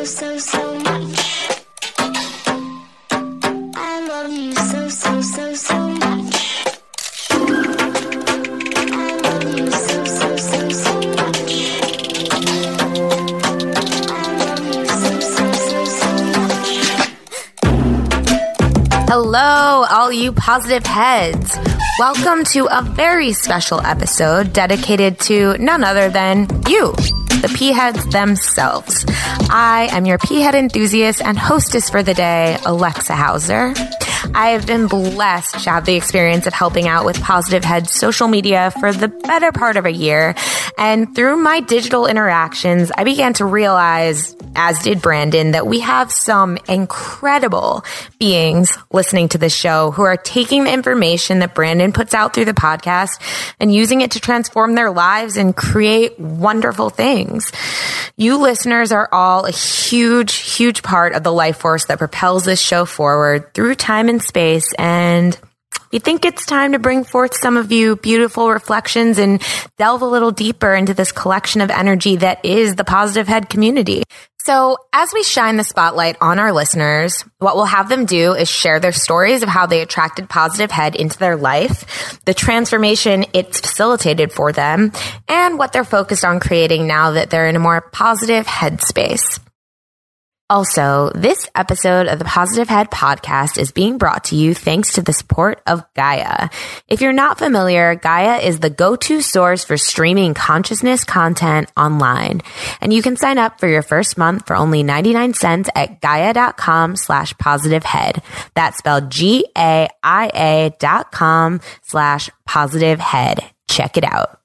so much. I love you so much. I love you so much. I love you so much. Hello, all you positive heads. Welcome to a very special episode dedicated to none other than you, the P-heads themselves. I am your P-head enthusiast and hostess for the day, Alexa Hauser. I have been blessed to have the experience of helping out with Positive Head social media for the better part of a year. And through my digital interactions, I began to realize, as did Brandon, that we have some incredible beings listening to this show who are taking the information that Brandon puts out through the podcast and using it to transform their lives and create wonderful things. You listeners are all a huge, huge part of the life force that propels this show forward through time and space, and we think it's time to bring forth some of you beautiful reflections and delve a little deeper into this collection of energy that is the Positive Head community. So as we shine the spotlight on our listeners, what we'll have them do is share their stories of how they attracted Positive Head into their life, the transformation it's facilitated for them, and what they're focused on creating now that they're in a more positive headspace. Also, this episode of the Positive Head podcast is being brought to you thanks to the support of Gaia. If you're not familiar, Gaia is the go-to source for streaming consciousness content online. And you can sign up for your first month for only 99 cents at gaia.com/positivehead. That's spelled GAIA.com/positivehead. Check it out.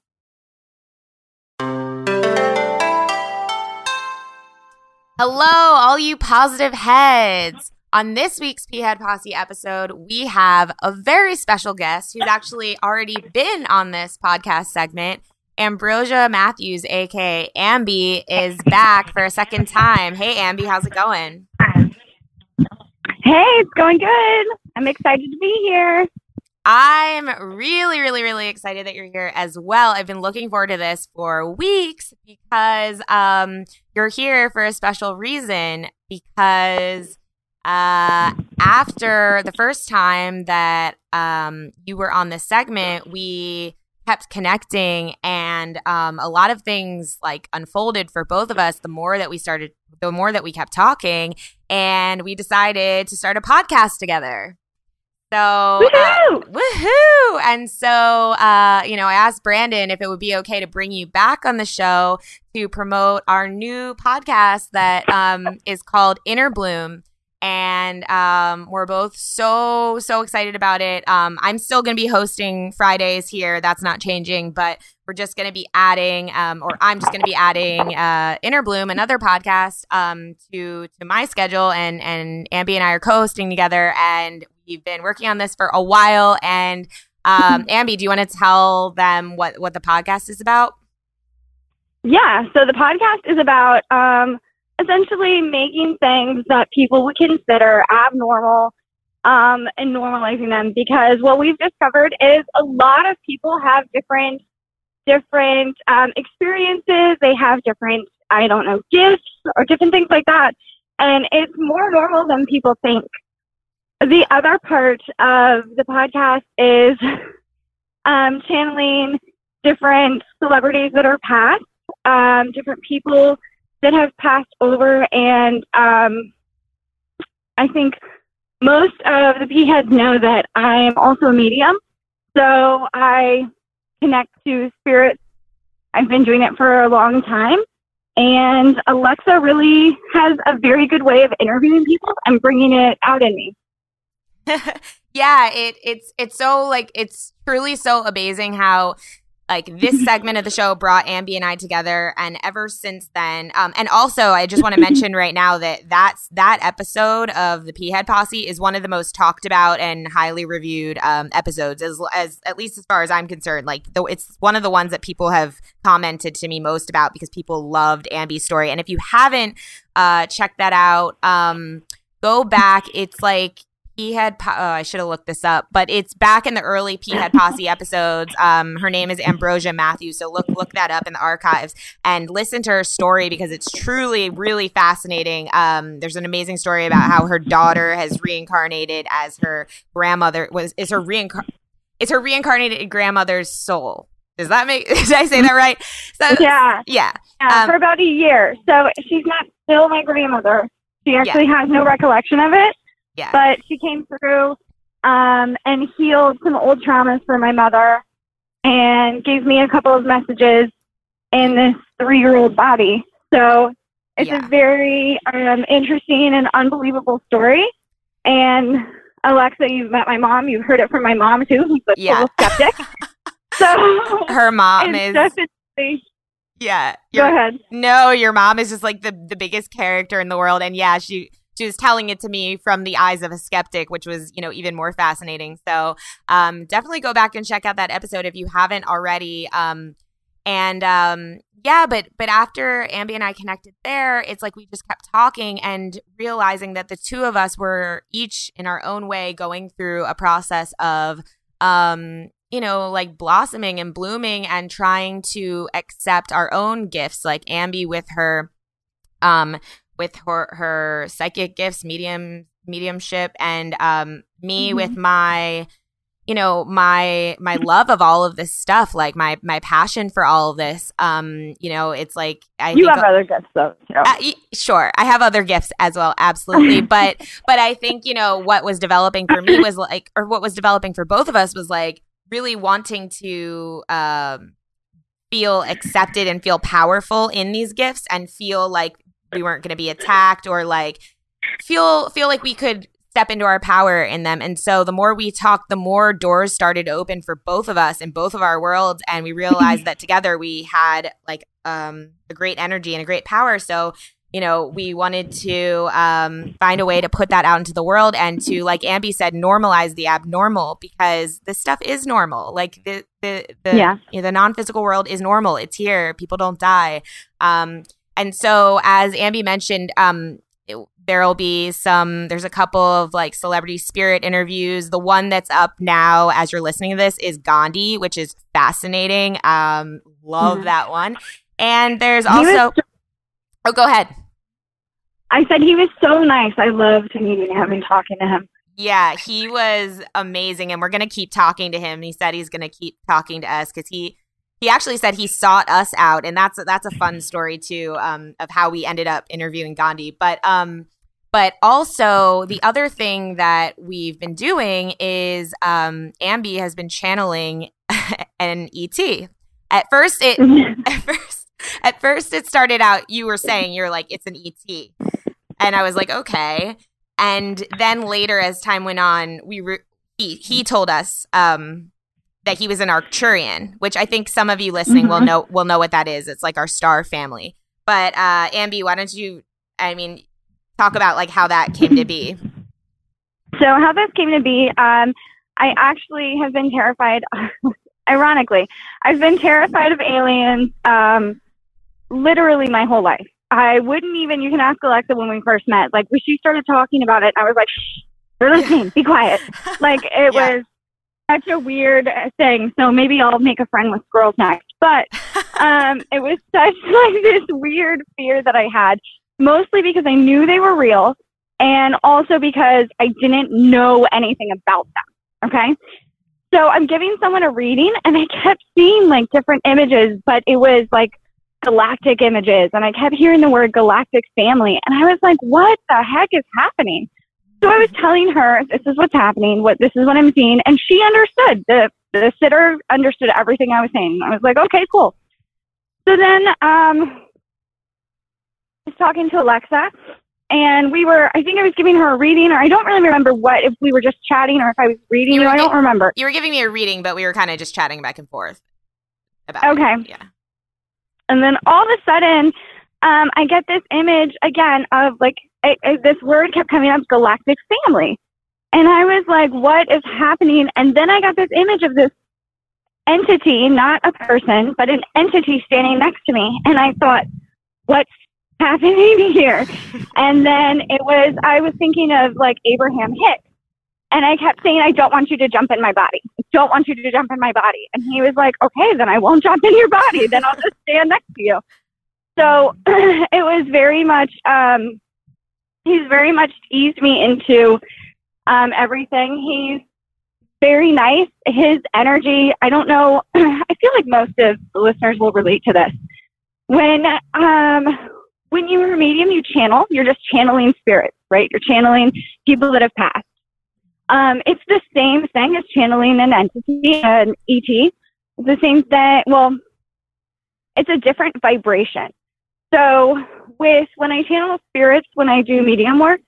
Hello, all you positive heads. On this week's P-Head Posse episode, we have a very special guest who's actually already been on this podcast segment. Ambrosia Matthews, aka Amby, is back for a second time. Hey, Amby, how's it going? Hey, it's going good. I'm excited to be here. I'm really excited that you're here as well. I've been looking forward to this for weeks because you're here for a special reason, because after the first time that you were on this segment, we kept connecting, and a lot of things like unfolded for both of us the more that we kept talking, and we decided to start a podcast together. So, woohoo! And so, I asked Brandon if it would be okay to bring you back on the show to promote our new podcast that is called Innerbloom. And we're both so excited about it. I'm still going to be hosting Fridays here. That's not changing, but we're just going to be adding, I'm just going to be adding Innerbloom, another podcast, to my schedule. And Amby and I are co-hosting together, and we've been working on this for a while. And Amby, do you want to tell them what the podcast is about? Yeah, so the podcast is about essentially making things that people would consider abnormal and normalizing them, because what we've discovered is a lot of people have different experiences. They have different, gifts or different things like that, and it's more normal than people think. The other part of the podcast is channeling different celebrities that are past, different people that have passed over, and I think most of the P-heads know that I'm also a medium, so I connect to spirits. I've been doing it for a long time, and Alexa really has a very good way of interviewing people and bringing it out in me. Yeah, it's so it's truly so amazing how this segment of the show brought Amby and I together, and ever since then, and also I just want to mention right now that episode of the P-Head Posse is one of the most talked about and highly reviewed episodes, as at least as far as I'm concerned. It's one of the ones that people have commented to me most about because people loved Amby's story. And if you haven't checked that out, go back. It's I should have looked this up, but it's back in the early P-Head Posse episodes. Her name is Ambrosia Matthews, so look that up in the archives and listen to her story because it's truly really fascinating. There's an amazing story about how her daughter has reincarnated as her grandmother is her reincarnated grandmother's soul. Did I say that right? So, yeah. For about a year. So she's not still my grandmother. She actually has no recollection of it. Yeah. But she came through and healed some old traumas for my mother and gave me a couple of messages in this 3-year-old body. So it's a very interesting and unbelievable story. And Alexa, you've met my mom. You've heard it from my mom, too, who's a total skeptic. So her mom is... definitely... Yeah. Go ahead. No, your mom is just like the biggest character in the world. And yeah, she was telling it to me from the eyes of a skeptic, which was, even more fascinating. So definitely go back and check out that episode if you haven't already. But after Amby and I connected there, it's like we just kept talking and realizing that the two of us were each in our own way going through a process of, like blossoming and blooming and trying to accept our own gifts, like Amby with her psychic gifts, mediumship, and me with my my love of all of this stuff, like my passion for all of this. It's like you have other gifts though. Sure, I have other gifts as well, absolutely. but I think what was developing for me was like, or what was developing for both of us was like really wanting to feel accepted and feel powerful in these gifts and feel like we weren't going to be attacked or like feel like we could step into our power in them. And so the more we talked, the more doors started to open for both of us in both of our worlds. And we realized that together we had like a great energy and a great power. So, we wanted to find a way to put that out into the world and to, like Amby said, normalize the abnormal, because this stuff is normal. Like the non-physical world is normal. It's here. People don't die. And so, as Amby mentioned, there's a couple of like celebrity spirit interviews. The one that's up now as you're listening to this is Gandhi, which is fascinating. Love that one. And there's also... Oh, go ahead. I said he was so nice. I loved meeting him and talking to him. Yeah, he was amazing. And we're going to keep talking to him. He said he's going to keep talking to us because he actually said he sought us out. And that's a fun story, too, of how we ended up interviewing Gandhi. But also the other thing that we've been doing is Amby has been channeling an ET. At first, it started out, you were saying, you're like, it's an ET. And I was like, okay. And then later, as time went on, he told us that he was an Arcturian, which I think some of you listening will know what that is. It's like our star family. But Amby, why don't you, talk about like how that came to be? So how this came to be, I actually have been terrified. Ironically, I've been terrified of aliens literally my whole life. I wouldn't even, you can ask Alexa when we first met, like when she started talking about it, I was like, shh, they're listening, be quiet. Like it was such a weird thing. So maybe I'll make a friend with squirrels next. But it was such like this weird fear that I had, mostly because I knew they were real and also because I didn't know anything about them. Okay. So I'm giving someone a reading and I kept seeing like different images, but it was like galactic images. And I kept hearing the word galactic family. And I was like, what the heck is happening? So I was telling her, this is what's happening. This is what I'm seeing. And she understood. The sitter understood everything I was saying. I was like, okay, cool. So then I was talking to Alexa. And I think I was giving her a reading, or I don't really remember if we were just chatting or if I was reading you. I don't remember. You were giving me a reading, but we were kind of just chatting back and forth about it. Yeah. And then all of a sudden, I get this image again of like, this word kept coming up, galactic family. And I was like, what is happening? And then I got this image of this entity, not a person, but an entity standing next to me. And I thought, what's happening here? And then I was thinking of like Abraham Hicks. And I kept saying, I don't want you to jump in my body. I don't want you to jump in my body. And he was like, okay, then I won't jump in your body. Then I'll just stand next to you. So it was very much, he's very much eased me into everything. He's very nice. His energy, I don't know, I feel like most of the listeners will relate to this. When you're a medium, you channel, you're just channeling spirits, right? You're channeling people that have passed. It's the same thing as channeling an entity, an ET. It's the same thing. Well, it's a different vibration. So when I channel spirits, when I do medium work,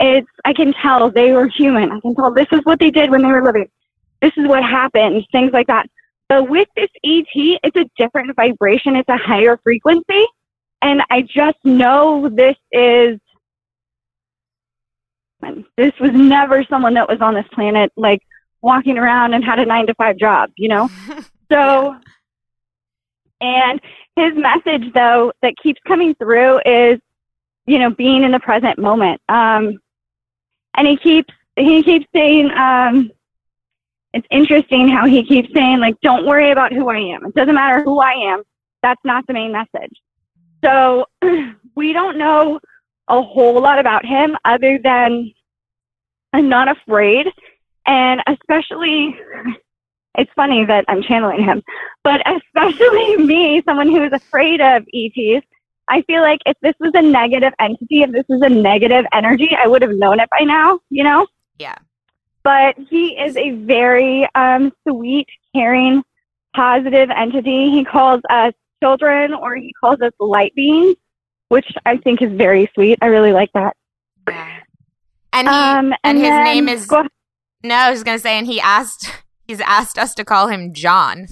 I can tell they were human. I can tell this is what they did when they were living. This is what happened, things like that. But with this ET, it's a different vibration. It's a higher frequency. And I just know this was never someone that was on this planet, like walking around and had a 9-to-5 job, you know? So, and his message though, that keeps coming through is, you know, being in the present moment. And he keeps saying, it's interesting how he keeps saying, like, don't worry about who I am. It doesn't matter who I am. That's not the main message. So we don't know a whole lot about him other than I'm not afraid. And especially, it's funny that I'm channeling him, but especially me, someone who is afraid of ETs, I feel like if this was a negative entity, if this was a negative energy, I would have known it by now, you know? Yeah. But he is a very sweet, caring, positive entity. He calls us children, or he calls us light beings, which I think is very sweet. I really like that. Yeah. And his name is no, I was gonna say, and he's asked us to call him John.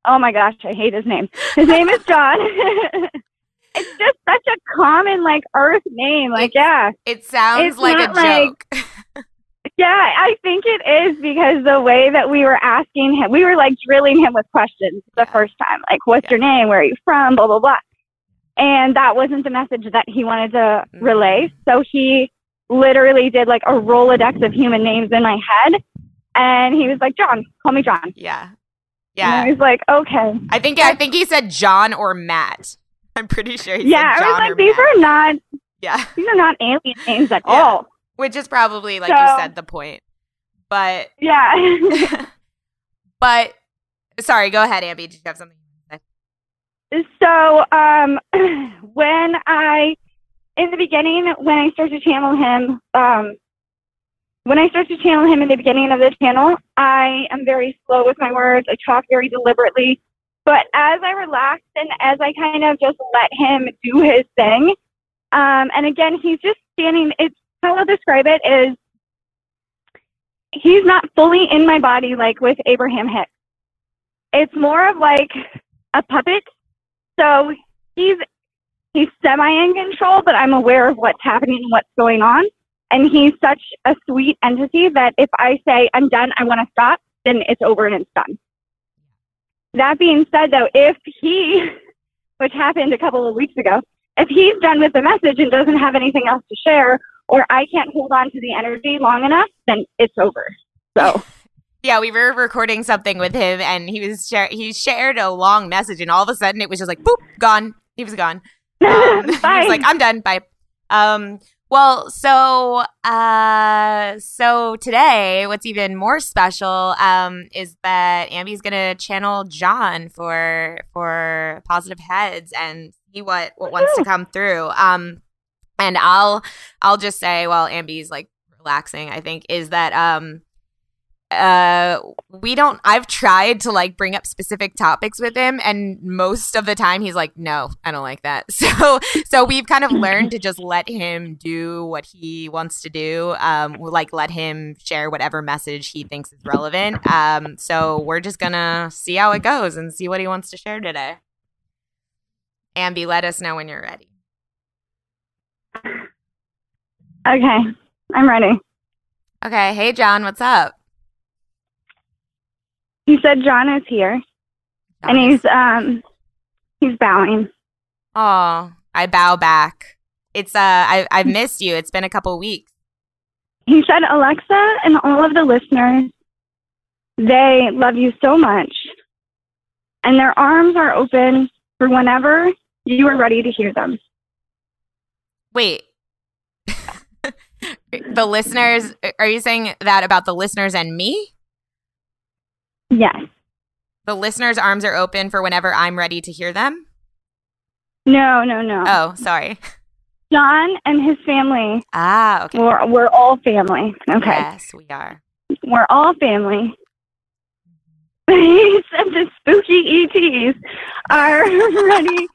Oh my gosh, I hate his name. His name is John. It's just such a common, like, Earth name. Like, yeah. It sounds like a joke. Yeah, I think it is, because the way that we were asking him, we were like drilling him with questions the first time. Like, what's your name? Where are you from? Blah, blah, blah. And that wasn't the message that he wanted to relay. So he literally did like a Rolodex of human names in my head. And he was like, John, call me John. Yeah. Yeah. And I was like, okay. I think he said John or Matt. I'm pretty sure he said John I was like, or these Matt. are not, yeah, these are not alien names at all. Which is probably, like you said, the point. But yeah. But sorry, go ahead, Amby. Did you have something to say? So in the beginning, when I started to channel him, in the beginning of the channel, I am very slow with my words. I talk very deliberately. But as I relaxed and as I kind of just let him do his thing, and again, he's just standing, how I'll describe it is, he's not fully in my body like with Abraham Hicks. It's more of like a puppet. So he's semi in control, but I'm aware of what's happening and what's going on. And he's such a sweet entity that if I say, I'm done, I want to stop, then it's over and it's done. That being said, though, which happened a couple of weeks ago, if he's done with the message and doesn't have anything else to share, or I can't hold on to the energy long enough, then it's over. So, yeah, we were recording something with him, and he shared a long message, and all of a sudden it was just like, boop, gone. He was gone. He was like, I'm done. Bye. Well, so today, what's even more special is that Amby's gonna channel John for Positive Heads and see what wants to come through. And I'll just say, while Amby's like relaxing, I think, is that I've tried to like bring up specific topics with him, and most of the time he's like, no, I don't like that. So we've kind of learned to just let him do what he wants to do. Like let him share whatever message he thinks is relevant. So we're just gonna see how it goes and see what he wants to share today. Amby, let us know when you're ready. Okay, I'm ready. Okay. Hey, John, what's up? He said John is here, and he's bowing. Oh, I bow back. It's I've missed you. It's been a couple weeks. He said, Alexa and all of the listeners, they love you so much, and their arms are open for whenever you are ready to hear them. Wait. The listeners, are you saying that about the listeners and me? Yes. The listeners' arms are open for whenever I'm ready to hear them? No. Oh, sorry. John and his family. Ah, okay. We're all family. Okay. Yes, we are. We're all family. He said the spooky ETs are ready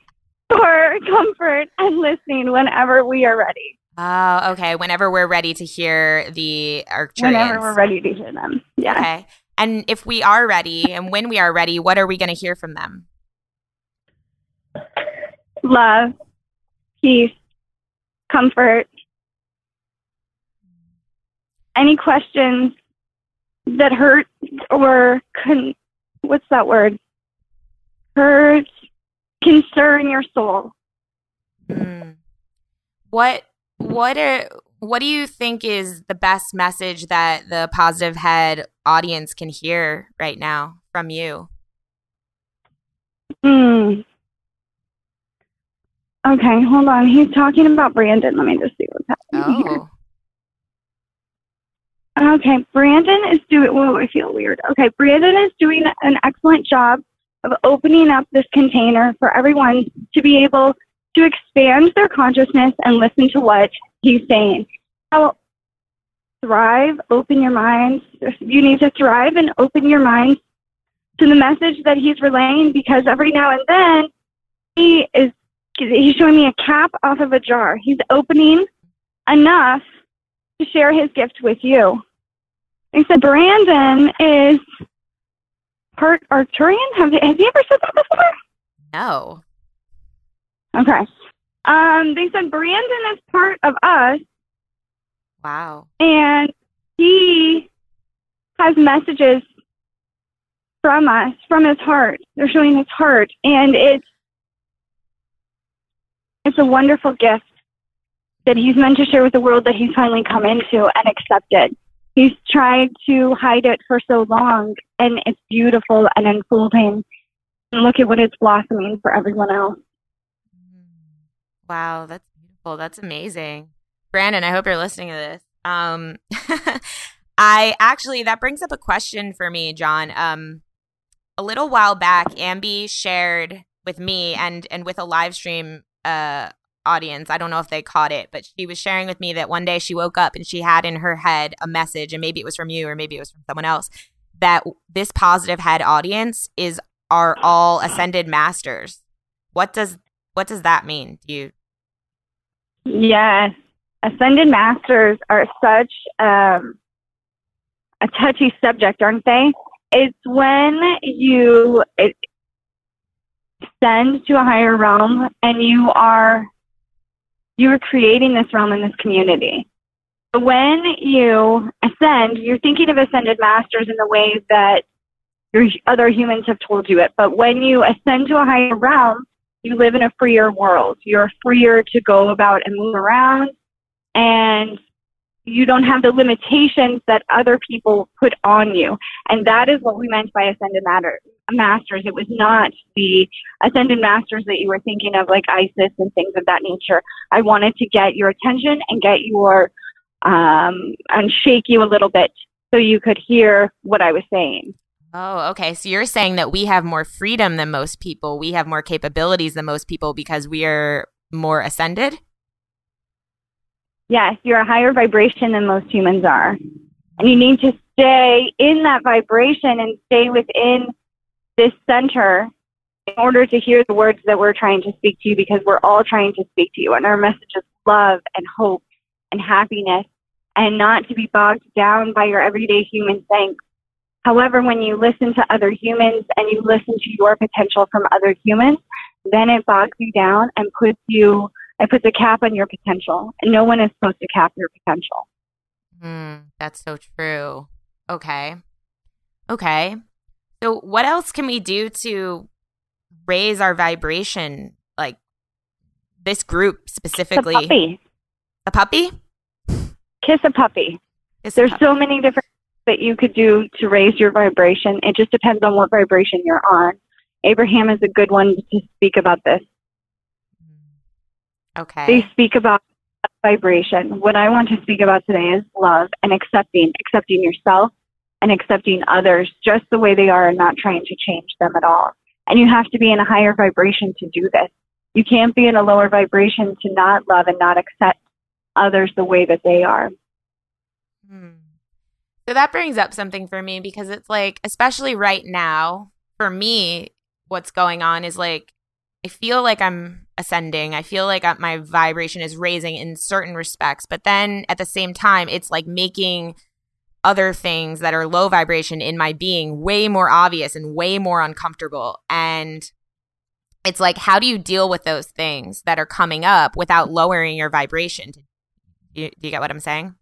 for comfort and listening whenever we are ready. Oh, okay. Whenever we're ready to hear the Arcturians. Whenever we're ready to hear them. Yeah. Okay. And if we are ready and when we are ready, what are we going to hear from them? Love, peace, comfort. Any questions that hurt or what's that word? Hurt, concern your soul. What do you think is the best message that the Positive Head audience can hear right now from you? Okay, hold on. He's talking about Brandon. Let me just see what's happening here. Okay, Brandon is doing, whoa, I feel weird. Okay, Brandon is doing an excellent job of opening up this container for everyone to be able to expand their consciousness and listen to what he's saying. Now, thrive, open your minds. You need to thrive and open your minds to the message that he's relaying, because every now and then he's showing me a cap off of a jar. He's opening enough to share his gift with you. He said Brandon is part Arcturian. Has he ever said that before? No. Okay. They said Brandon is part of us. Wow. And he has messages from us, from his heart. They're showing his heart. And it's a wonderful gift that he's meant to share with the world that he's finally come into and accepted. He's tried to hide it for so long, and it's beautiful and unfolding. And look at what it's blossoming for everyone else. Wow, that's beautiful. That's amazing. Brandon, I hope you're listening to this. That brings up a question for me, John. A little while back, Amby shared with me and with a live stream audience. I don't know if they caught it, but she was sharing with me that one day she woke up and she had in her head a message, and maybe it was from you or maybe it was from someone else, that this Positive Head audience are all ascended masters. What does that mean? Do you? Yes. Ascended masters are such a touchy subject, aren't they? It's when you ascend to a higher realm and you are creating this realm in this community. When you ascend, you're thinking of ascended masters in the way that your other humans have told you it. But when you ascend to a higher realm, you live in a freer world. You're freer to go about and move around, and you don't have the limitations that other people put on you. And that is what we meant by ascended masters. It was not the ascended masters that you were thinking of, like Isis and things of that nature. I wanted to get your attention and get your and shake you a little bit so you could hear what I was saying. Oh, okay. So you're saying that we have more freedom than most people. We have more capabilities than most people because we are more ascended? Yes, you're a higher vibration than most humans are. And you need to stay in that vibration and stay within this center in order to hear the words that we're trying to speak to you, because we're all trying to speak to you. And our message is love and hope and happiness, and not to be bogged down by your everyday human things. However, when you listen to other humans and you listen to your potential from other humans, then it bogs you down and puts a cap on your potential. And no one is supposed to cap your potential. That's so true. Okay. So what else can we do to raise our vibration? Like this group specifically. A puppy. A puppy? Kiss a puppy. There's so many different things that you could do to raise your vibration. It just depends on what vibration you're on. Abraham is a good one to speak about this. Okay. They speak about vibration. What I want to speak about today is love and accepting yourself and accepting others just the way they are and not trying to change them at all. And you have to be in a higher vibration to do this. You can't be in a lower vibration to not love and not accept others the way that they are. So that brings up something for me, because it's like, especially right now, for me, what's going on is like, I feel like I'm ascending. I feel like my vibration is raising in certain respects. But then at the same time, it's like making other things that are low vibration in my being way more obvious and way more uncomfortable. And it's like, how do you deal with those things that are coming up without lowering your vibration? Do you get what I'm saying?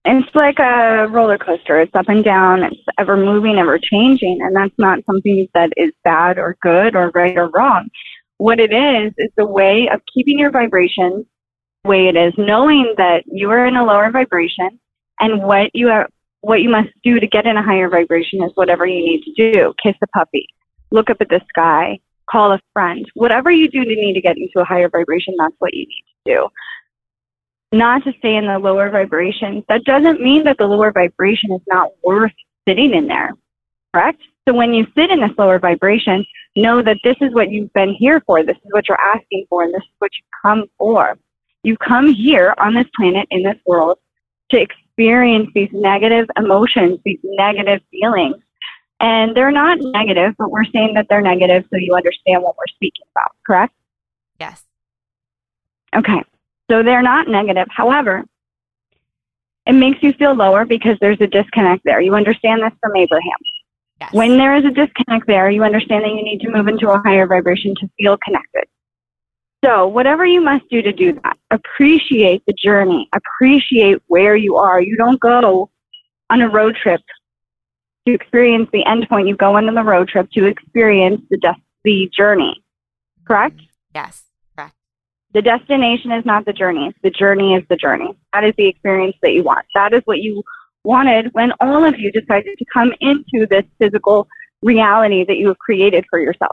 It's like a roller coaster. It's up and down. It's ever moving, ever changing. And that's not something that is bad or good or right or wrong. What it is the way of keeping your vibration the way it is, knowing that you are in a lower vibration, and what you must do to get in a higher vibration is whatever you need to do. Kiss a puppy, look up at the sky, call a friend. Whatever you do to need to get into a higher vibration, that's what you need to do. Not to stay in the lower vibration. That doesn't mean that the lower vibration is not worth sitting in there, correct? So when you sit in this lower vibration, know that this is what you've been here for. This is what you're asking for, and this is what you've come for. You've come here on this planet, in this world, to experience these negative emotions, these negative feelings. And they're not negative, but we're saying that they're negative so you understand what we're speaking about, correct? Yes. Okay. So they're not negative. However, it makes you feel lower because there's a disconnect there. You understand this from Abraham. Yes. When there is a disconnect there, you understand that you need to move into a higher vibration to feel connected. So whatever you must do to do that, appreciate the journey. Appreciate where you are. You don't go on a road trip to experience the end point. You go on the road trip to experience the journey. Correct? Yes. Correct. The destination is not the journey. The journey is the journey. That is the experience that you want. That is what you wanted when all of you decided to come into this physical reality that you have created for yourself.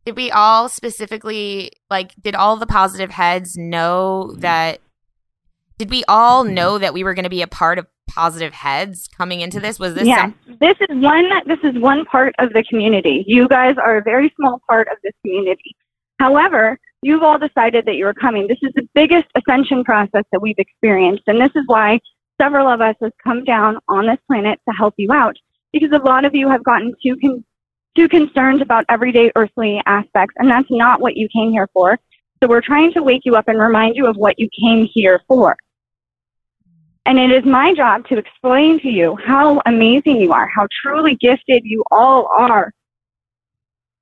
Did we all specifically, like, did all the positive heads know that, did we all know that we were going to be a part of positive heads coming into this? Was this? Yes, this is one part of the community. You guys are a very small part of this community. However, you've all decided that you're coming. This is the biggest ascension process that we've experienced, and this is why several of us have come down on this planet to help you out, because a lot of you have gotten too concerned about everyday earthly aspects, and that's not what you came here for. So we're trying to wake you up and remind you of what you came here for. And it is my job to explain to you how amazing you are, how truly gifted you all are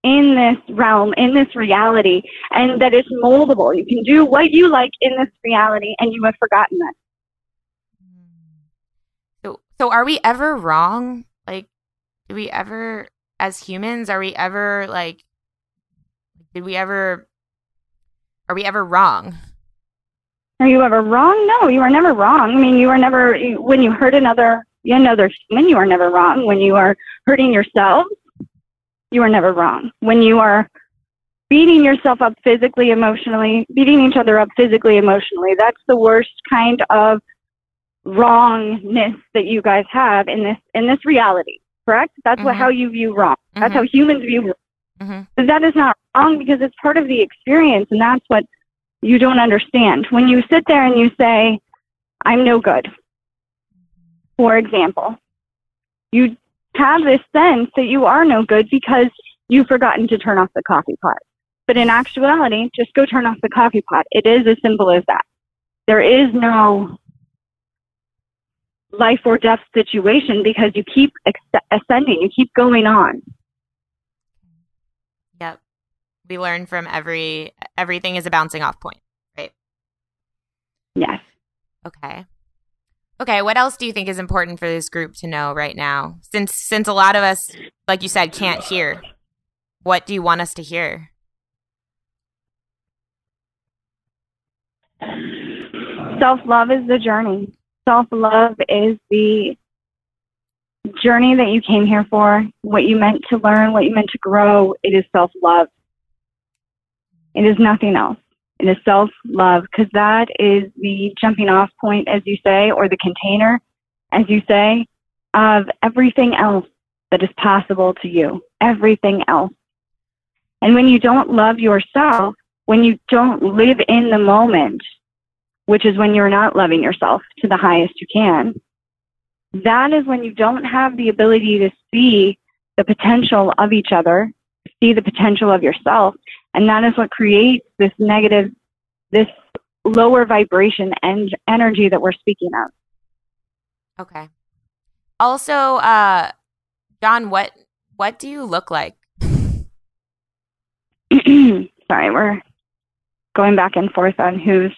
in this realm, in this reality, and that it's moldable. You can do what you like in this reality, and you have forgotten that. So are we ever wrong? Like, do we ever, as humans, are we ever like, are we ever wrong? Are you ever wrong? No, you are never wrong. I mean, you are never, when you hurt another human, you are never wrong. When you are hurting yourself, you are never wrong. When you are beating yourself up physically, emotionally, beating each other up physically, emotionally, that's the worst kind of wrongness that you guys have in this reality, correct? That's how you view wrong. That's how humans view wrong. But that is not wrong, because it's part of the experience, and that's what you don't understand. When you sit there and you say, I'm no good, for example, you have this sense that you are no good because you've forgotten to turn off the coffee pot. But in actuality, just go turn off the coffee pot. It is as simple as that. There is no life or death situation, because you keep ascending, you keep going on. Yep. We learn from everything is a bouncing off point, right? Yes. Okay, what else do you think is important for this group to know right now? Since a lot of us, like you said, can't hear, what do you want us to hear? Self-love is the journey. Self-love is the journey that you came here for, what you meant to learn, what you meant to grow. It is self-love. It is nothing else. It is self-love, because that is the jumping off point, as you say, or the container, as you say, of everything else that is possible to you. Everything else. And when you don't love yourself, when you don't live in the moment, which is when you're not loving yourself to the highest you can, that is when you don't have the ability to see the potential of each other, see the potential of yourself. And that is what creates this negative, this lower vibration and energy that we're speaking of. Okay. Also, John, what do you look like? Sorry, we're going back and forth on who's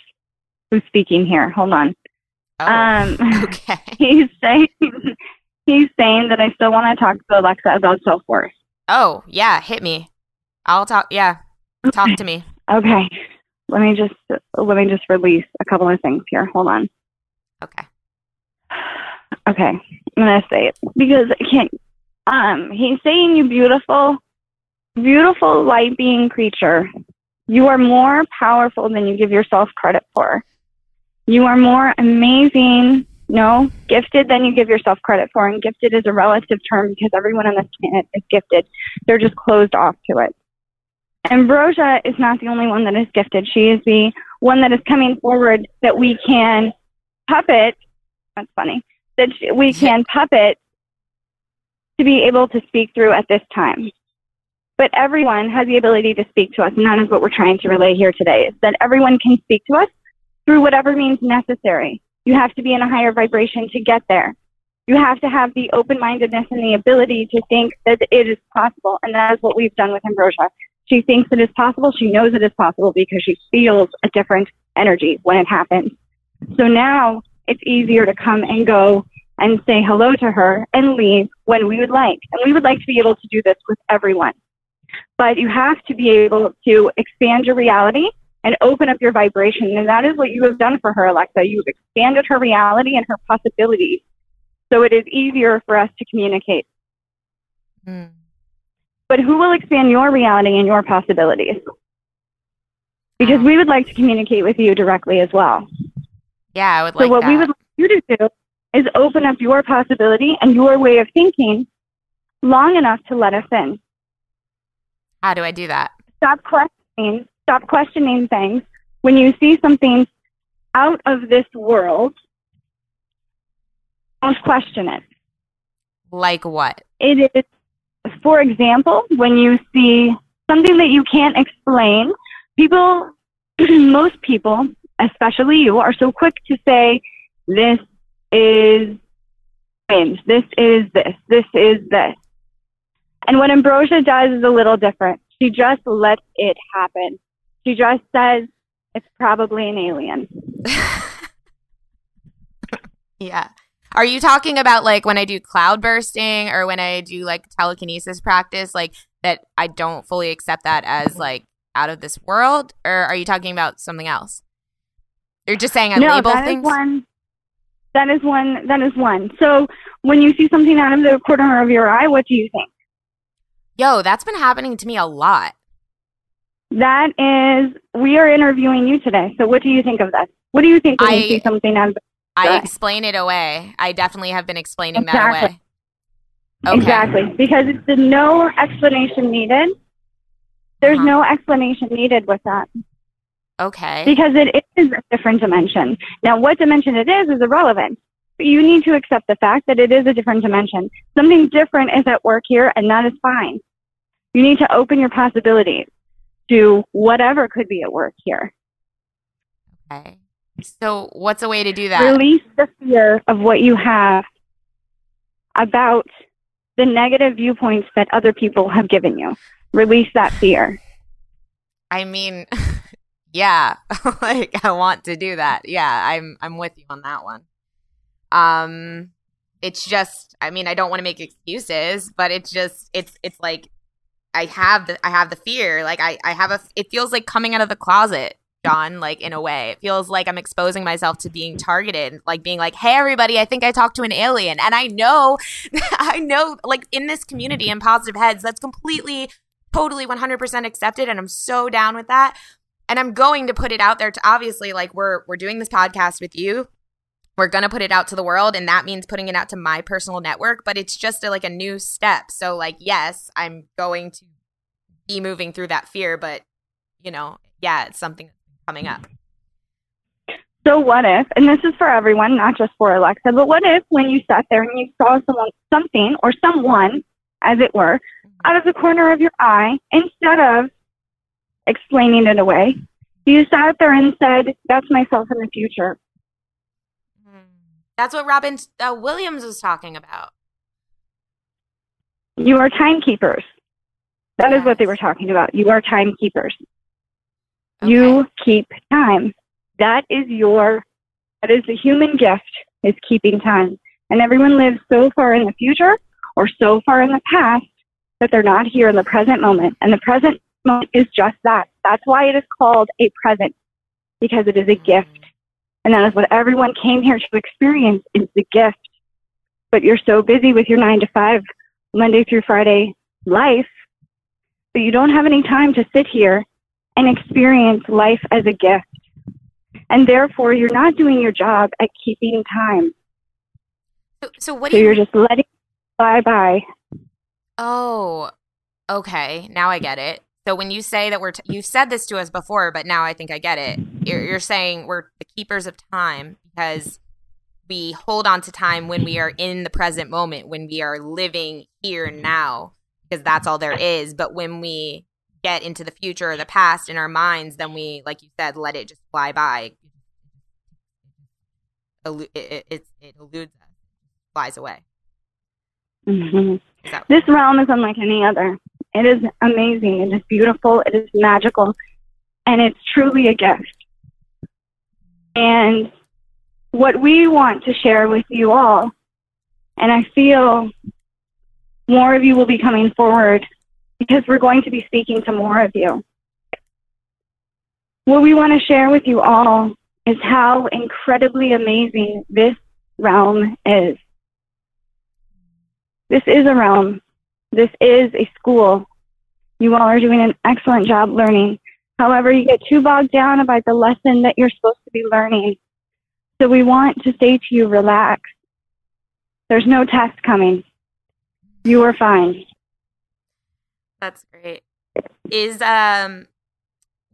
speaking here. Hold on. Oh, okay. He's saying that I still want to talk to Alexa about self-worth. Oh, yeah, hit me. I'll talk. Yeah, talk to me. Okay. Let me just release a couple of things here. Hold on. Okay. Okay. I'm gonna say it because I can't. He's saying, you beautiful, beautiful light being creature. You are more powerful than you give yourself credit for. You are more amazing, gifted than you give yourself credit for. And gifted is a relative term because everyone on this planet is gifted. They're just closed off to it. Ambrosia is not the only one that is gifted. She is the one that is coming forward that we can puppet. That's funny. That we can puppet to be able to speak through at this time. But everyone has the ability to speak to us, and that is what we're trying to relay here today, is that everyone can speak to us through whatever means necessary. You have to be in a higher vibration to get there. You have to have the open-mindedness and the ability to think that it is possible, and that is what we've done with Ambrosia. She thinks it is possible. She knows it is possible because she feels a different energy when it happens. So now it's easier to come and go and say hello to her and leave when we would like. And we would like to be able to do this with everyone. But you have to be able to expand your reality and open up your vibration. And that is what you have done for her, Alexa. You've expanded her reality and her possibilities. So it is easier for us to communicate. Mm. But who will expand your reality and your possibilities? Because we would like to communicate with you directly as well. Yeah, I would like that. So what we would like you to do is open up your possibility and your way of thinking long enough to let us in. How do I do that? Stop questioning things. When you see something out of this world, don't question it. Like what? It is, for example, when you see something that you can't explain, people, most people, especially you, are so quick to say, this is wind, this is this, this is this. And what Ambrosia does is a little different. She just lets it happen. She just says, it's probably an alien. Yeah. Are you talking about like when I do cloud bursting or when I do like telekinesis practice, like that I don't fully accept that as like out of this world? Or are you talking about something else? You're just saying I label things? That is one. So when you see something out of the corner of your eye, what do you think? Yo, that's been happening to me a lot. That is, we are interviewing you today. So what do you think of that? What do you think when you see something out of the I explain it away. I definitely have been explaining that away. Okay. Exactly. Because it's no explanation needed. There's no explanation needed with that. Okay. Because it is a different dimension. Now, what dimension it is irrelevant. But you need to accept the fact that it is a different dimension. Something different is at work here, and that is fine. You need to open your possibilities to whatever could be at work here. Okay. So what's a way to do that? Release the fear of what you have about the negative viewpoints that other people have given you. Release that fear. I mean, yeah, like I want to do that. Yeah, I'm with you on that one. It's just, I mean, I don't want to make excuses, but it's just, it's like I have the fear. Like I have it feels like coming out of the closet, John, like in a way. It feels like I'm exposing myself to being targeted, like being like, hey, everybody, I think I talked to an alien. And I know, like in this community in Positive Heads, that's completely, totally 100% accepted. And I'm so down with that. And I'm going to put it out there to obviously, like, we're doing this podcast with you. We're going to put it out to the world, and that means putting it out to my personal network, but it's just like a new step. So, like, yes, I'm going to be moving through that fear, but, you know, yeah, it's something coming up. So what if, and this is for everyone, not just for Alexa, but what if when you sat there and you saw something or someone, as it were, out of the corner of your eye, instead of explaining it away, you sat there and said, that's myself in the future. That's what Robin Williams was talking about. You are timekeepers. That is what they were talking about. You are timekeepers. Okay. You keep time. That is the human gift, is keeping time. And everyone lives so far in the future or so far in the past that they're not here in the present moment. And the present moment is just that. That's why it is called a present, because it is a gift. And that is what everyone came here to experience, is the gift. But you're so busy with your 9 to 5, Monday through Friday life, that you don't have any time to sit here and experience life as a gift. And therefore, you're not doing your job at keeping time. So what do you're just letting it fly by. Oh, okay. Now I get it. So when you say that you've said this to us before, but now I think I get it. You're saying we're the keepers of time because we hold on to time when we are in the present moment, when we are living here and now, because that's all there is. But when we get into the future or the past in our minds, then we, like you said, let it just fly by. It eludes us, flies away. Mm-hmm. This realm is unlike any other. It is amazing. It is beautiful. It is magical. And it's truly a gift. And what we want to share with you all, and I feel more of you will be coming forward because we're going to be speaking to more of you. What we want to share with you all is how incredibly amazing this realm is. This is a realm. This is a school. You all are doing an excellent job learning. However, you get too bogged down about the lesson that you're supposed to be learning. So we want to say to you, relax. There's no test coming. You are fine. That's great.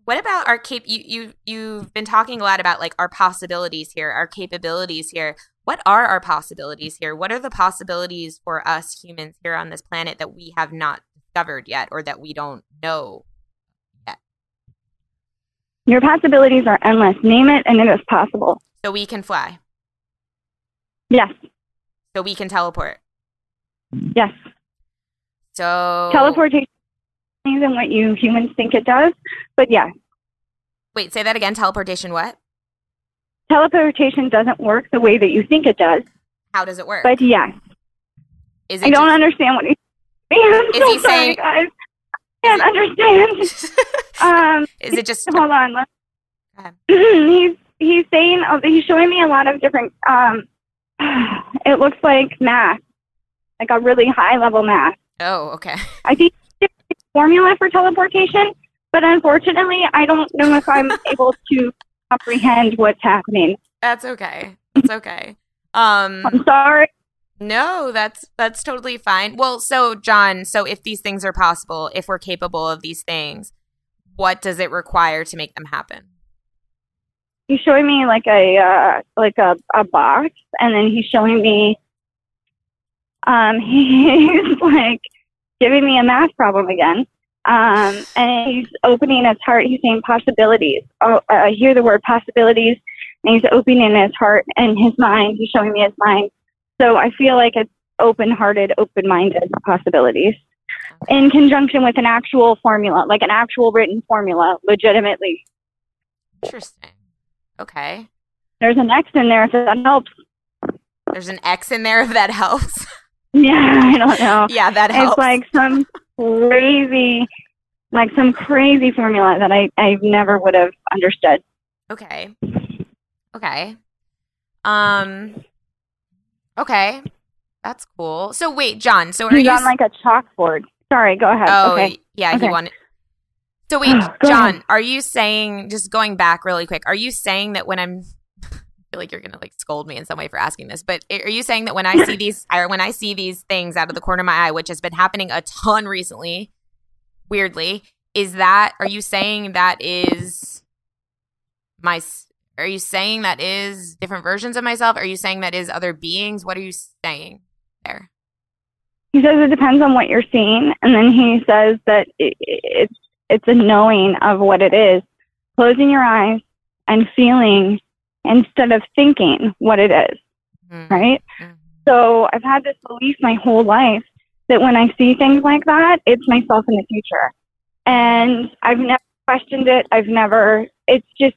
What about our you've been talking a lot about like our possibilities here, our capabilities here. What are our possibilities here? What are the possibilities for us humans here on this planet that we have not discovered yet or that we don't know yet? Your possibilities are endless. Name it and it is possible. So we can fly? Yes. So we can teleport? Yes. So teleportation isn't what you humans think it does, but yes. Wait, say that again. Teleportation what? Teleportation doesn't work the way that you think it does. How does it work? But yes. I don't understand what he's saying. Is he saying? Guys. I can't understand. Is it just? Hold on. He's saying, he's showing me a lot of different, it looks like math, like a really high level math. Oh, okay. I think it's a formula for teleportation, but unfortunately, I don't know if I'm able to comprehend what's happening. That's okay. That's okay. I'm sorry. No, that's totally fine. Well, so John, if these things are possible, if we're capable of these things, what does it require to make them happen? He's showing me like a box, and then he's showing me he's like giving me a math problem again. And he's opening his heart. He's saying possibilities. I hear the word possibilities, and he's opening his heart and his mind. He's showing me his mind. So I feel like it's open-hearted, open-minded possibilities in conjunction with an actual formula, like an actual written formula, legitimately. Interesting. Okay. There's an X in there if that helps. There's an X in there if that helps. Yeah, I don't know. Yeah, that helps. It's like some crazy like some crazy formula that I never would have understood. Okay. Okay. That's cool. So wait, John, so are He's you on like a chalkboard. Sorry, go ahead. Oh, Okay. yeah, he Okay. wanted. So wait, Go John, ahead. are you saying, just going back really quick, are you saying that when I feel like you're going to like scold me in some way for asking this, but are you saying that when I see these, or when I see these things out of the corner of my eye, which has been happening a ton recently, weirdly, are you saying that is are you saying that is different versions of myself? Are you saying that is other beings? What are you saying there? He says it depends on what you're seeing, and then he says that it's a knowing of what it is, closing your eyes and feeling instead of thinking what it is, right? Mm-hmm. So I've had this belief my whole life that when I see things like that, it's myself in the future. And I've never questioned it. It's just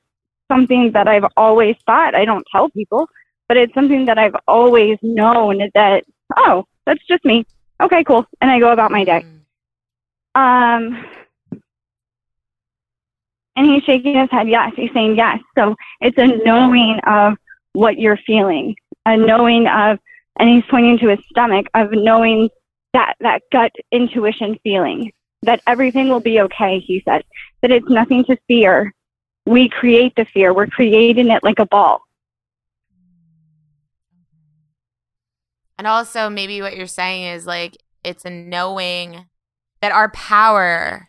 something that I've always thought. I don't tell people, but it's something that I've always known that, oh, that's just me. Okay, cool. And I go about my day. And he's shaking his head, yes. He's saying yes. So it's a knowing of what you're feeling, a knowing of, and he's pointing to his stomach, of knowing that gut intuition feeling, that everything will be okay, he said, that it's nothing to fear. We create the fear. We're creating it like a ball. And also maybe what you're saying is like, it's a knowing that our power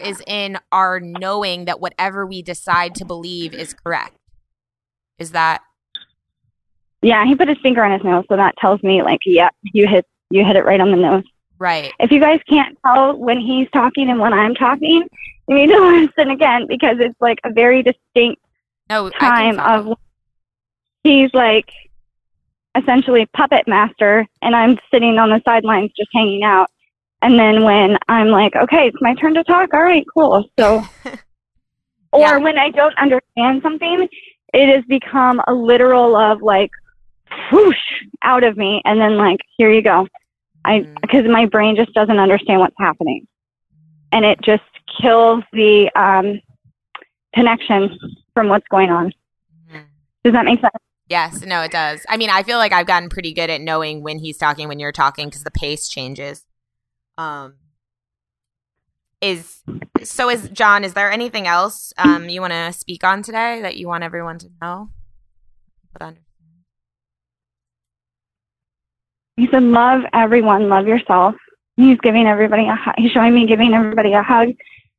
is in our knowing that whatever we decide to believe is correct. Is that? Yeah, he put his finger on his nose, so that tells me like, yeah, you hit it right on the nose. Right. If you guys can't tell when he's talking and when I'm talking, you need to listen again, because it's like a very distinct time of, he's like essentially puppet master and I'm sitting on the sidelines just hanging out. And then when I'm like, okay, it's my turn to talk. All right, cool. So, or when I don't understand something, it has become a literal of like, whoosh, out of me. And then like, here you go. Because my brain just doesn't understand what's happening. And it just kills the connection from what's going on. Does that make sense? Yes, no, it does. I mean, I feel like I've gotten pretty good at knowing when he's talking, when you're talking, because the pace changes. John, is there anything else you want to speak on today that you want everyone to know? He said, love everyone, love yourself. He's giving everybody he's showing me giving everybody a hug.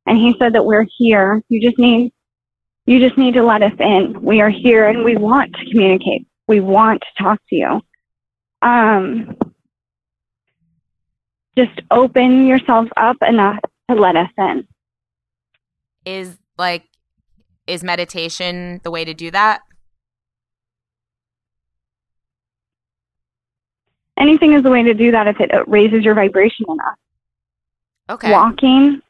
And he said that we're here. You just need to let us in. We are here and we want to communicate. We want to talk to you. Just open yourself up enough to let us in. Is meditation the way to do that? Anything is the way to do that if it raises your vibration enough. Okay. Walking,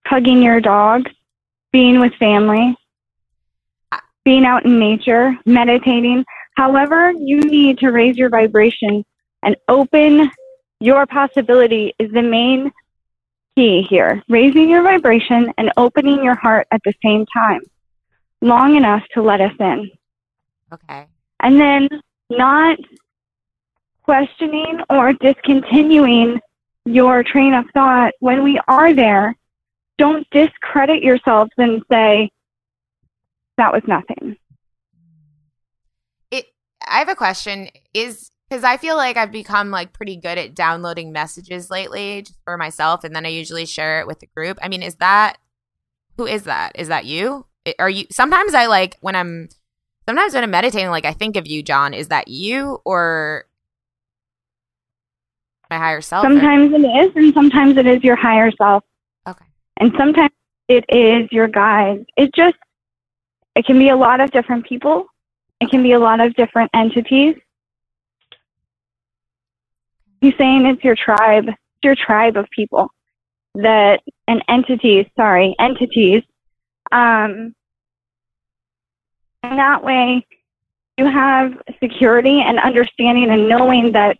hugging your dog, being with family, being out in nature, meditating. However you need to raise your vibration and open your possibility is the main key here. Raising your vibration and opening your heart at the same time, long enough to let us in. Okay. And then not questioning or discontinuing your train of thought when we are there. Don't discredit yourselves and say, that was nothing. I have a question. Because I feel like I've become like pretty good at downloading messages lately just for myself, and then I usually share it with the group. I mean, who is that? Is that you? Are you? Sometimes when I'm meditating, like I think of you, John. Is that you or my higher self? Sometimes it is, and sometimes it is your higher self. Okay. And sometimes it is your guide. It can be a lot of different people. It can be a lot of different entities. He's saying it's your tribe. It's your tribe of people entities. And that way you have security and understanding and knowing that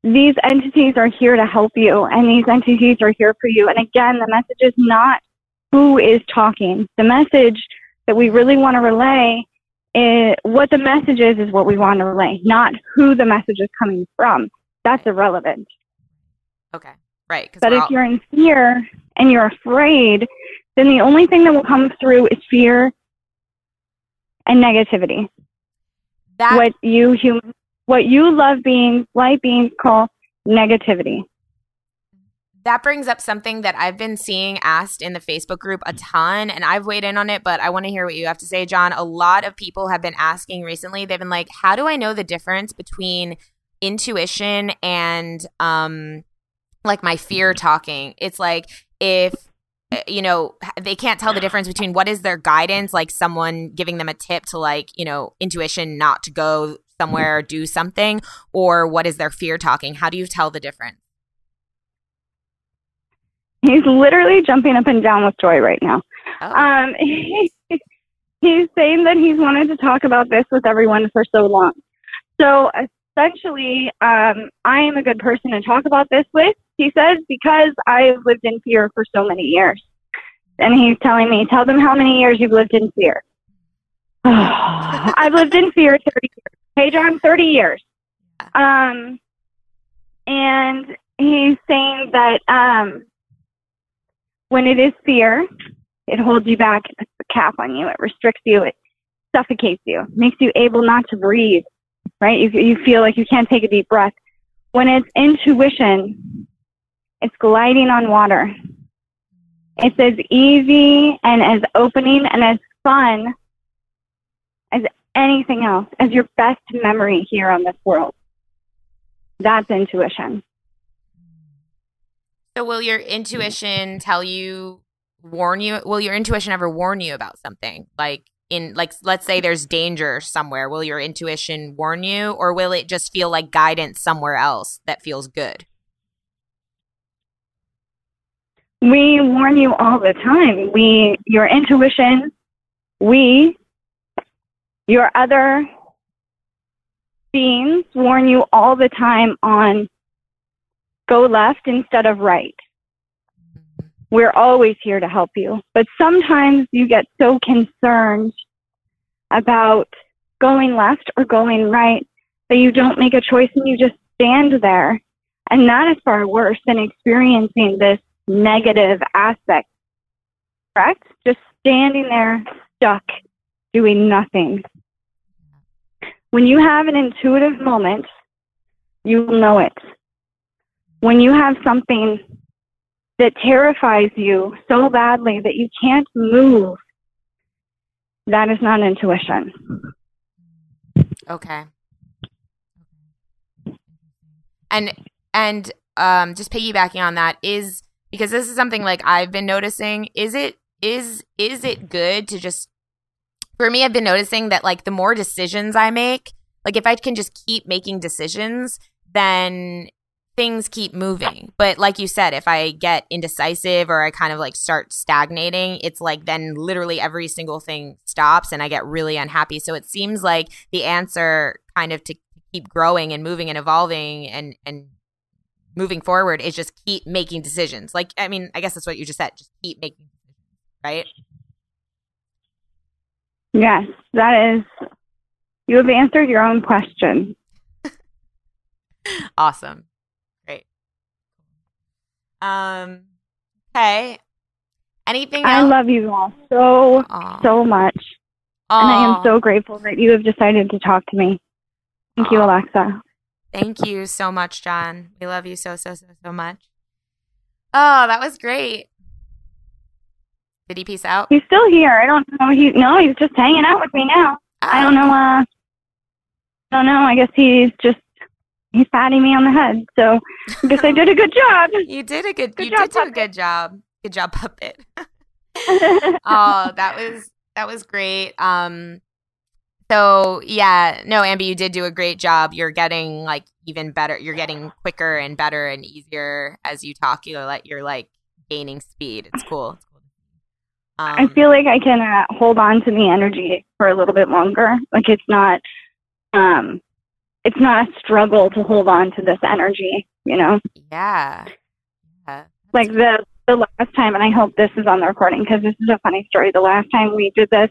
these entities are here to help you, and these entities are here for you. And again, the message is not who is talking. The message that we really want to relay is what the message is what we want to relay, not who the message is coming from. That's irrelevant. Okay, right. But if you're in fear and you're afraid, then the only thing that will come through is fear and negativity. What you love beings, light beings call negativity. That brings up something that I've been seeing asked in the Facebook group a ton, and I've weighed in on it, but I want to hear what you have to say, John. A lot of people have been asking recently. They've been like, how do I know the difference between intuition and like my fear talking? It's like if they can't tell the difference between what is their guidance, like someone giving them a tip to like, intuition not to go somewhere or do something, or what is their fear talking? How do you tell the difference? He's literally jumping up and down with joy right now. Oh. He's saying that he's wanted to talk about this with everyone for so long. So essentially, I am a good person to talk about this with, he says, because I've lived in fear for so many years. And he's telling me, tell them how many years you've lived in fear. I've lived in fear 30 years. Hey, John, 30 years. And he's saying that when it is fear, it holds you back, it puts a cap on you, it restricts you, it suffocates you, makes you able not to breathe, right? You feel like you can't take a deep breath. When it's intuition, it's gliding on water. It's as easy and as opening and as fun as anything else, as your best memory here on this world. That's intuition. So will your intuition warn you? Will your intuition ever warn you about something? Like let's say there's danger somewhere. Will your intuition warn you, or will it just feel like guidance somewhere else that feels good? We warn you all the time. Your intuition, your other beings warn you all the time on go left instead of right. We're always here to help you. But sometimes you get so concerned about going left or going right that you don't make a choice and you just stand there. And that is far worse than experiencing this negative aspect, correct? Just standing there, stuck, doing nothing. When you have an intuitive moment, you will know it. When you have something that terrifies you so badly that you can't move, that is not intuition. Okay. And just piggybacking on that is because this is something like I've been noticing. Is it good to just, for me, I've been noticing that like the more decisions I make, like if I can just keep making decisions, then things keep moving. But like you said, if I get indecisive or I kind of like start stagnating, it's like then literally every single thing stops and I get really unhappy. So it seems like the answer kind of to keep growing and moving and evolving and moving forward is just keep making decisions. Like, I mean, I guess that's what you just said. Just keep making decisions, right? Yes, that is, you have answered your own question. Awesome. Great. Okay. Anything else? I love you all so much. Aww. And I am so grateful that you have decided to talk to me. Thank you, Alexa. Thank you so much, John. We love you so much. Oh, that was great. Did he peace out? He's still here. I don't know. He's just hanging out with me now. Oh. I don't know. I guess he's patting me on the head. So I guess I did a good job. You did do a good job. Good job, puppet. Oh, that was great. So yeah, no, Amby, you did do a great job. You're getting like even better. You're getting quicker and better and easier as you talk. You're like gaining speed. It's cool. I feel like I can hold on to the energy for a little bit longer. Like it's not it's not a struggle to hold on to this energy, you know? Yeah. Yeah. Like the last time, and I hope this is on the recording because this is a funny story. The last time we did this,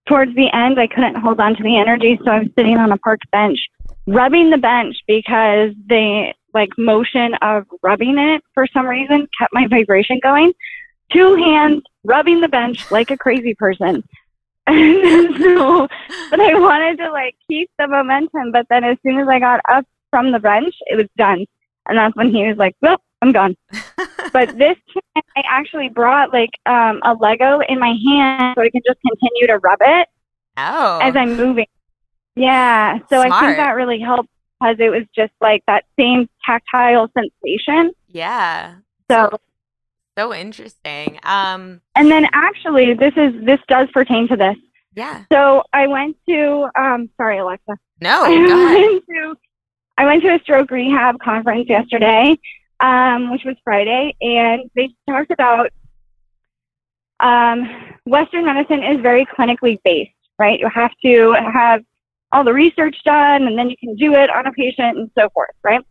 towards the end, I couldn't hold on to the energy, so I was sitting on a park bench, rubbing the bench because the motion of rubbing it for some reason kept my vibration going. 2 hands rubbing the bench like a crazy person. And so, but I wanted to keep the momentum, but then as soon as I got up from the bench, it was done. And that's when he was like, well, I'm gone. But this time I actually brought a Lego in my hand so I can just continue to rub it as I'm moving. Yeah. So Smart. I think that really helped because it was just that same tactile sensation. Yeah. So interesting. And then actually this does pertain to this. Yeah. So I went to sorry, Alexa. No, go ahead. I went to a stroke rehab conference yesterday, which was Friday, and they talked about Western medicine is very clinically based, right? You have to have all the research done, and then you can do it on a patient and so forth, right?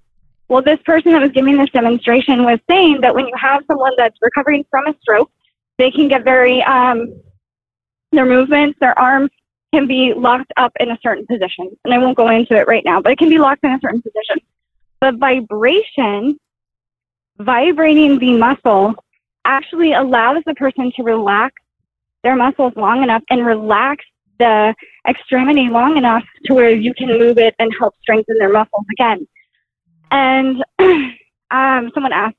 Well, this person that was giving this demonstration was saying that when you have someone that's recovering from a stroke, they can get very, their movements, their arms can be locked up in a certain position. And I won't go into it right now, but it can be locked in a certain position. But vibrating the muscle actually allows the person to relax their muscles long enough and relax the extremity long enough to where you can move it and help strengthen their muscles again. And someone asked,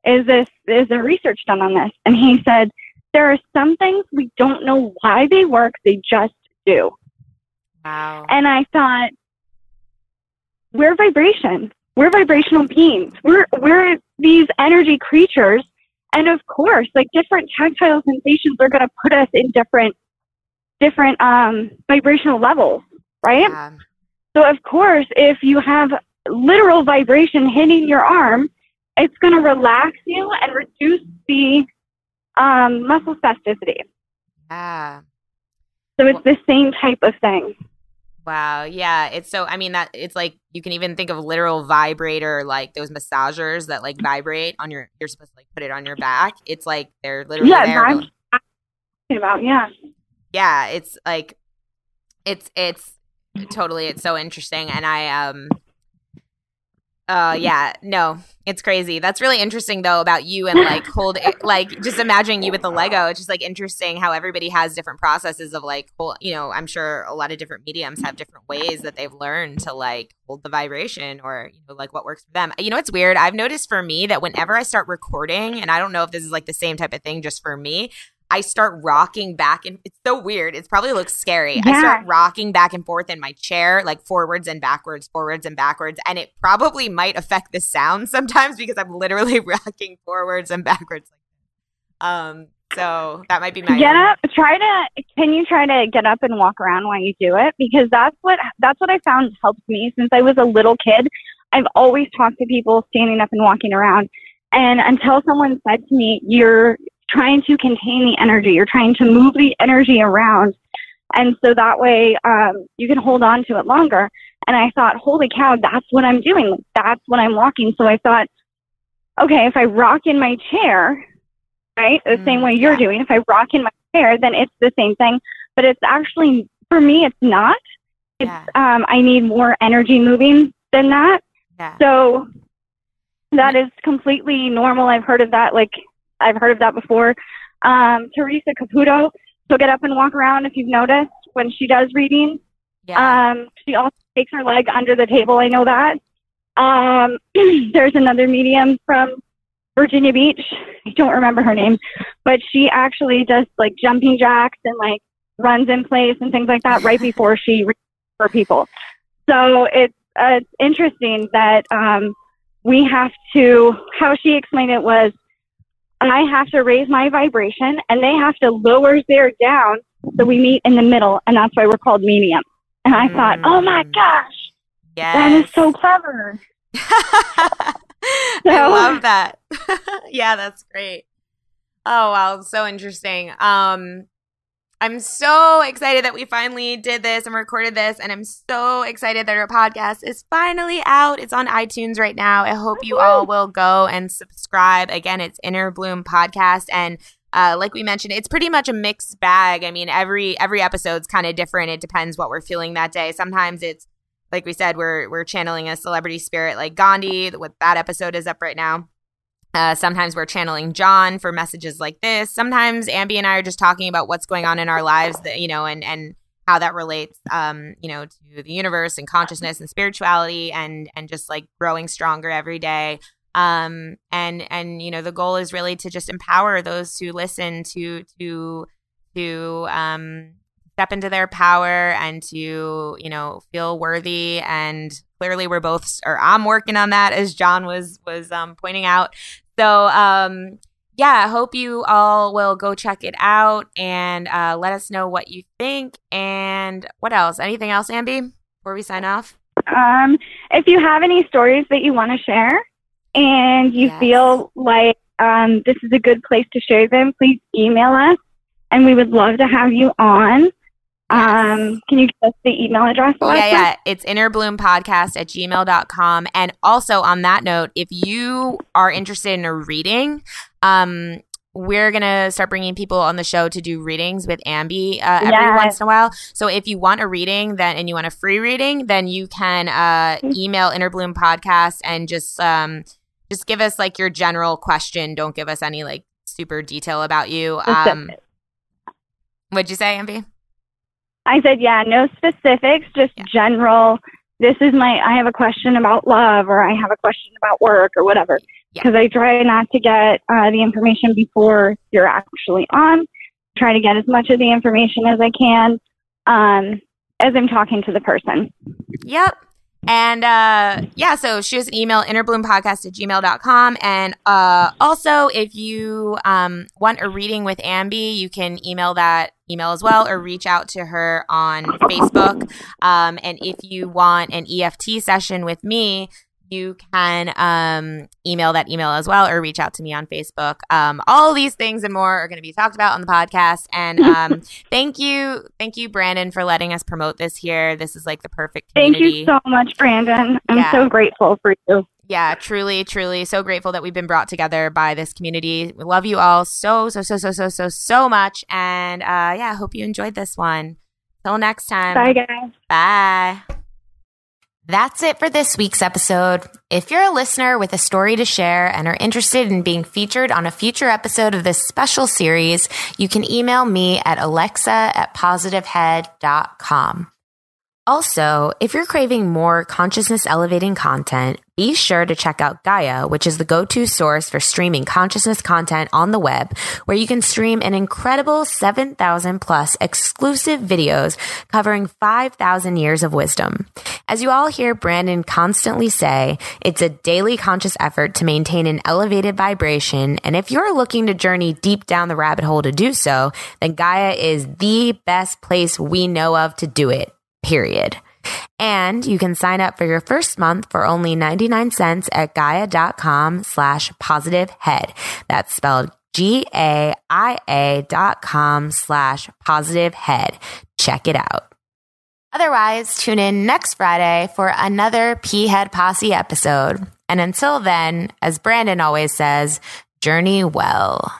is there research done on this? And he said, there are some things we don't know why they work, they just do. Wow. And I thought, we're vibration. We're vibrational beings. We're these energy creatures. And of course, different tactile sensations are going to put us in different vibrational levels, right? Yeah. So of course, if you have literal vibration hitting your arm, it's going to relax you and reduce the muscle spasticity. Yeah. So it's the same type of thing. Wow. Yeah. It's so, that it's you can even think of literal vibrator, those massagers that vibrate on you're supposed to put it on your back. It's they're literally there. Yeah, that's talking about. Yeah. Yeah. It's it's totally, it's so interesting. And yeah, no, it's crazy. That's really interesting though about you and just imagining you with the Lego. It's just interesting how everybody has different processes of I'm sure a lot of different mediums have different ways that they've learned to hold the vibration or what works for them. It's weird. I've noticed for me that whenever I start recording, and I don't know if this is the same type of thing just for me, I start rocking back, and it's so weird. It probably looks scary. Yeah. I start rocking back and forth in my chair, forwards and backwards, and it probably might affect the sound sometimes because I'm literally rocking forwards and backwards. So that might be my get up. Can you try to get up and walk around while you do it? Because that's what I found helps me since I was a little kid. I've always talked to people standing up and walking around, and until someone said to me, "You're trying to contain the energy. You're trying to move the energy around. And so that way you can hold on to it longer." And I thought, holy cow, that's what I'm doing. That's what I'm walking. So I thought, okay, if I rock in my chair, right, the same way you're doing, if I rock in my chair, then it's the same thing. But it's actually, for me, it's not. It's I need more energy moving than that. Yeah. So that is completely normal. I've heard of that. I've heard of that before. Teresa Caputo, she'll get up and walk around if you've noticed when she does readings. Yeah. She also takes her leg under the table. I know that. There's another medium from Virginia Beach. I don't remember her name, but she actually does jumping jacks and runs in place and things like that right before she reads for people. So it's interesting that we have to, how she explained it was, I have to raise my vibration and they have to lower theirs down so we meet in the middle, and that's why we're called medium. And I thought, oh my gosh, that is so clever. I love that. Yeah, that's great. Oh wow, so interesting. I'm so excited that we finally did this and recorded this, and I'm so excited that our podcast is finally out. It's on iTunes right now. I hope you all will go and subscribe. Again, it's Innerbloom Podcast, and like we mentioned, it's pretty much a mixed bag. I mean, every episode's kind of different. It depends what we're feeling that day. Sometimes it's, like we said, we're channeling a celebrity spirit like Gandhi. What that episode is up right now. Sometimes we're channeling John for messages like this. Sometimes Amby and I are just talking about what's going on in our lives, that, and how that relates, to the universe and consciousness and spirituality and just like growing stronger every day. And the goal is really to just empower those who listen to step into their power and to, feel worthy. And clearly I'm working on that, as John was pointing out. So, I hope you all will go check it out and let us know what you think. And what else? Anything else, Amby, before we sign off? If you have any stories that you want to share and you feel like this is a good place to share them, please email us, and we would love to have you on. Can you give us the email address? Yeah. It's innerbloompodcast@gmail.com. And also on that note, if you are interested in a reading, we're going to start bringing people on the show to do readings with Amby every once in a while. So if you want a reading and you want a free reading, then you can email Innerbloom Podcast and just give us like your general question. Don't give us any like super detail about you. What'd you say, Amby? I said, no specifics, just general. I have a question about love, or I have a question about work, or whatever. Because I try not to get the information before you're actually on. Try to get as much of the information as I can as I'm talking to the person. Yep. And so shoot us an email, innerbloompodcast@gmail.com. And also, if you want a reading with Amby, you can email that email as well, or reach out to her on Facebook. And if you want an EFT session with me, you can email that email as well, or reach out to me on Facebook. All these things and more are going to be talked about on the podcast. And thank you, Brandon, for letting us promote this here. This is like the perfect community. Thank you so much, Brandon. I'm so grateful for you. Yeah, truly, truly so grateful that we've been brought together by this community. We love you all so much. And I hope you enjoyed this one. Till next time. Bye, guys. Bye. That's it for this week's episode. If you're a listener with a story to share and are interested in being featured on a future episode of this special series, you can email me at alexa@positivehead.com. Also, if you're craving more consciousness elevating content, be sure to check out Gaia, which is the go-to source for streaming consciousness content on the web, where you can stream an incredible 7,000 plus exclusive videos covering 5,000 years of wisdom. As you all hear Brandon constantly say, it's a daily conscious effort to maintain an elevated vibration. And if you're looking to journey deep down the rabbit hole to do so, then Gaia is the best place we know of to do it. Period. And you can sign up for your first month for only 99 cents at gaia.com/positivehead. That's spelled GAIA.com/positivehead. Check it out. Otherwise, tune in next Friday for another P-Head Posse episode. And until then, as Brandon always says, journey well.